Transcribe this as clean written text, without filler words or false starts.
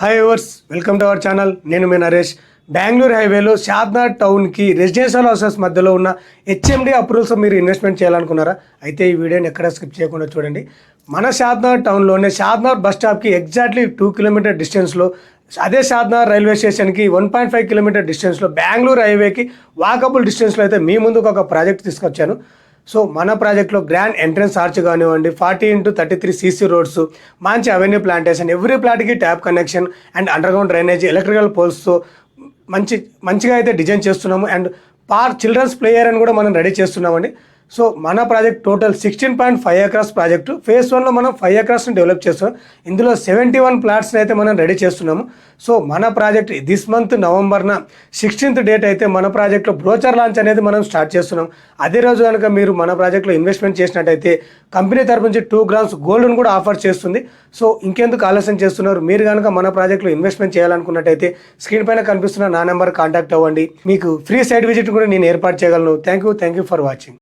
Hi viewers, welcome to our channel. నేను మీ నరేష్. బెంగళూరు హైవేలో షాద్నార్ టౌన్కి రెసిడెన్షియల్ హౌసెస్ మధ్యలో ఉన్న హెచ్ఎండి అప్రూవల్స్ మీరు ఇన్వెస్ట్మెంట్ చేయాలనుకున్నారా? అయితే ఈ వీడియోని ఎక్కడ స్కిప్ చేయకుండా చూడండి. మన షాద్నార్ టౌన్లోనే షాద్నార్ బస్ స్టాప్కి ఎగ్జాక్ట్లీ 2 కిలోమీటర్ డిస్టెన్స్లో, అదే షాద్నార్ రైల్వే స్టేషన్కి 1.5 కిలోమీటర్ డిస్టెన్స్లో, బెంగళూరు హైవేకి వాకబుల్ డిస్టెన్స్లో అయితే మీ ముందుకు ఒక ప్రాజెక్ట్ తీసుకొచ్చాను. సో మన ప్రాజెక్ట్లో గ్రాండ్ ఎంట్రన్స్ ఆర్చ్ కానివ్వండి, 40x33 సీసీ రోడ్స్, మంచి అవెన్యూ ప్లాంటేషన్, ఎవ్రీ ప్లాట్కి tap connection and underground drainage, electrical పోల్స్తో మంచిగా అయితే డిజైన్ చేస్తున్నాము. అండ్ చిల్డ్రన్స్ ప్లే ఏరియాని కూడా మనం రెడీ చేస్తున్నామండి. సో మన project total 16.5 acres project. Phase 1లో మనం 5 ఎకరాస్ని డెవలప్ చేస్తున్నాం. ఇందులో 71 ప్లాట్స్ని అయితే మనం రెడీ చేస్తున్నాము. సో మన ప్రాజెక్ట్ దిస్ మంత్ నవంబర్న 16th డేట్ అయితే మన ప్రాజెక్ట్లో బ్రోచర్ లాంచ్ అనేది మనం స్టార్ట్ చేస్తున్నాం. అదే రోజు కనుక మీరు మన ప్రాజెక్ట్లో ఇన్వెస్ట్మెంట్ చేసినట్టయితే కంపెనీ తరపు నుంచి 2 grams గోల్డ్ను కూడా ఆఫర్ చేస్తుంది. సో ఇంకెందుకు ఆలస్యం చేస్తున్నారు? మీరు కనుక మన ప్రాజెక్ట్లో ఇన్వెస్ట్మెంట్ చేయాలనుకున్నట్టయితే స్క్రీన్ పైన కనిపిస్తున్న నా నెంబర్ కాంటాక్ట్ అవ్వండి. మీకు ఫ్రీ సైట్ విజిట్ కూడా నేను ఏర్పాటు చేయగలను. Thank you for watching.